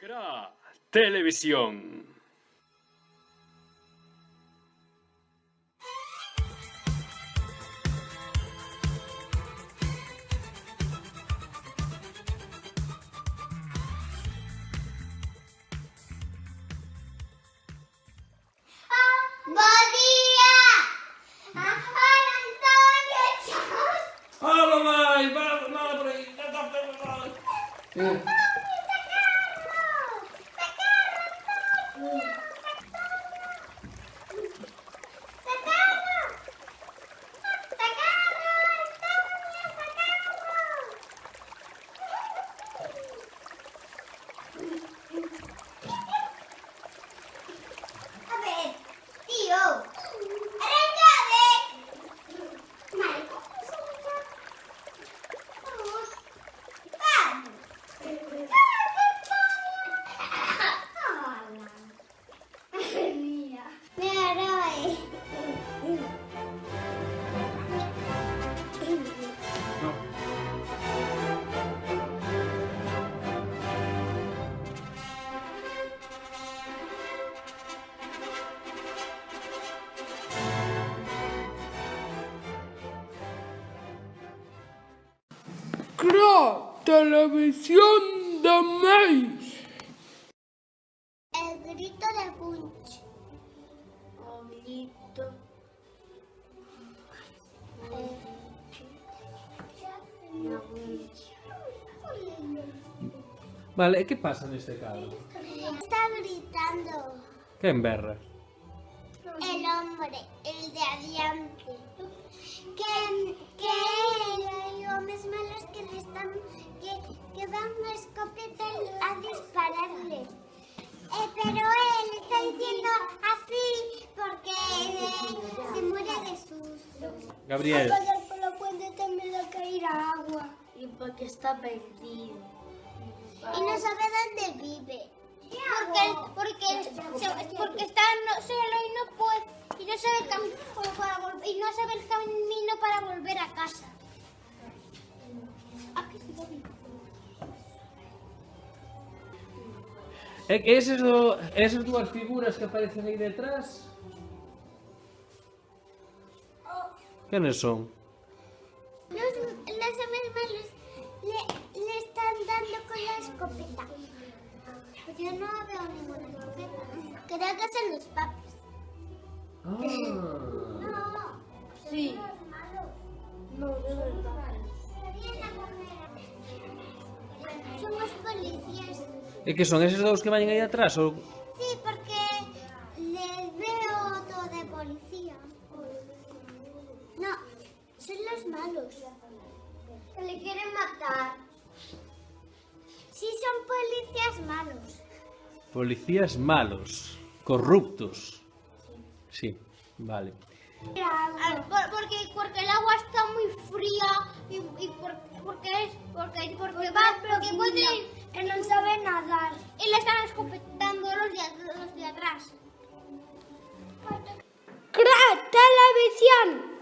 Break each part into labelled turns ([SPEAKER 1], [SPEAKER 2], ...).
[SPEAKER 1] Será televisión.
[SPEAKER 2] Buen día. Hola, Antonio.
[SPEAKER 3] ¡Hola, mamá! ¡Va, nada por ahí!
[SPEAKER 2] A ver, tío. Arráncame. Vale, vamos. Vamos. Hola. Mía.
[SPEAKER 4] Crea televisión de Meis.
[SPEAKER 2] El grito de Punch. Oblito.
[SPEAKER 3] Vale, que pasa neste caso?
[SPEAKER 2] Está gritando
[SPEAKER 3] Que emberra?
[SPEAKER 2] el hombre, el de adiante. Que hay hombres malos que le están, que van a escopeta a dispararle. Pero él está diciendo así porque se muere de susto.
[SPEAKER 3] Gabriel.
[SPEAKER 2] Al pasar por la puente también le caer agua. Y porque está perdido. Y no sabe dónde vive. Porque está solo y no puede. Y no sabe el camino para volver a casa.
[SPEAKER 3] Esas dúas figuras que aparecen aí detrás? Quenes son?
[SPEAKER 2] Los hombres malos le están dando con la escopeta. Pues yo no veo ninguna escopeta. Creo que son los papis. No.
[SPEAKER 5] Sí. No, de verdad.
[SPEAKER 2] Somos policías.
[SPEAKER 3] E que son eses dous que vayan aí atrás? Ou...
[SPEAKER 2] Sí, porque les veo todo de policía. No, son los malos. Que le quieren matar. Sí, son policías malos.
[SPEAKER 3] Policías malos, corruptos. Sí, vale.
[SPEAKER 2] Porque el agua está muy fría y porque pueden que no sabe nadar y le están escopetando los de atrás.
[SPEAKER 5] Crea televisión.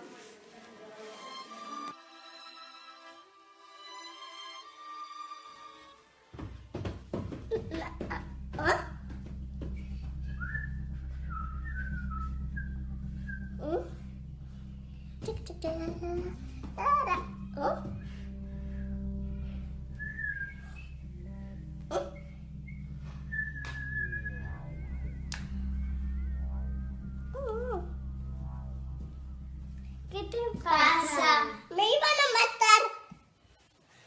[SPEAKER 2] ¿Qué te pasa? Me iban a matar.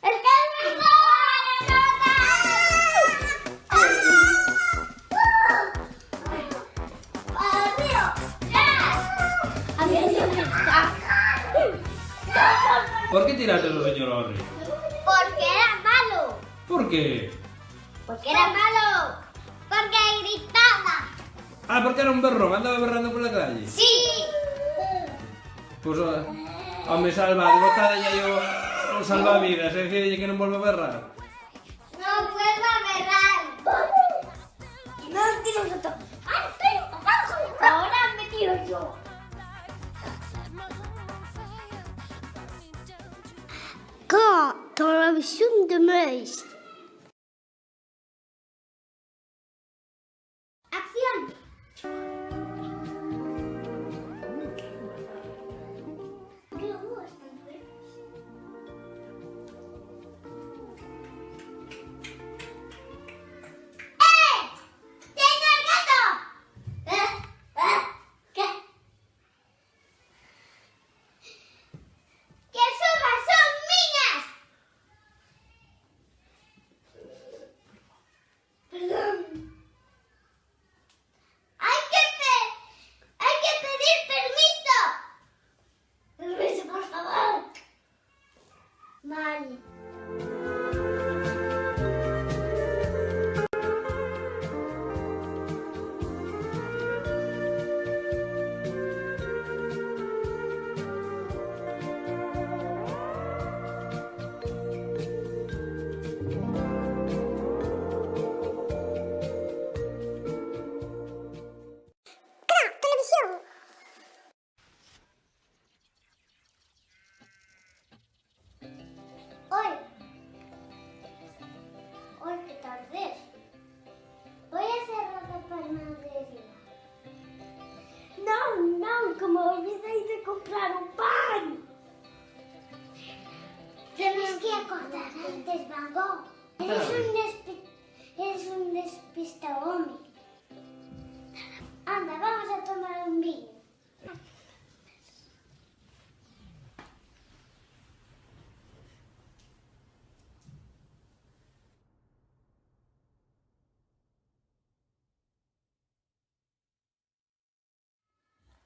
[SPEAKER 2] ¡El que me van a
[SPEAKER 3] Por que tiraste ao señor Orri?
[SPEAKER 2] Porque era malo.
[SPEAKER 3] Por que?
[SPEAKER 2] Porque era malo. Porque gritaba.
[SPEAKER 3] Ah, porque era un berrón, andaba berrando pola calle.
[SPEAKER 2] Sí.
[SPEAKER 3] Pois, home, salvado, botada aí o salvavidas, e dicirlle que non volve a berrar.
[SPEAKER 2] No vuelvo a berrar. No tiro yo. Ahora me tiro yo.
[SPEAKER 5] Crea televisión de Meis.
[SPEAKER 2] Hoy. Hoy, ¿qué tarde es? Voy a cerrar la panadería.
[SPEAKER 5] No, que me olvidéis de comprar un pan.
[SPEAKER 2] Tienes que acordar antes, Van Gogh. Eres un despistado, hombre. Anda, vamos a tomar un vino.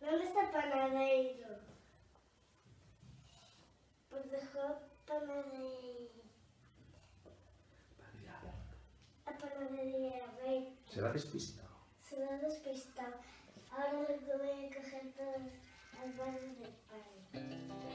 [SPEAKER 5] ¿Dónde está el panadeiro? Pues dejó el panadeiro. La panadería, ve,
[SPEAKER 3] Se la despistado.
[SPEAKER 5] se lo ha despistado. Ahora le voy a coger todas las barras del pan.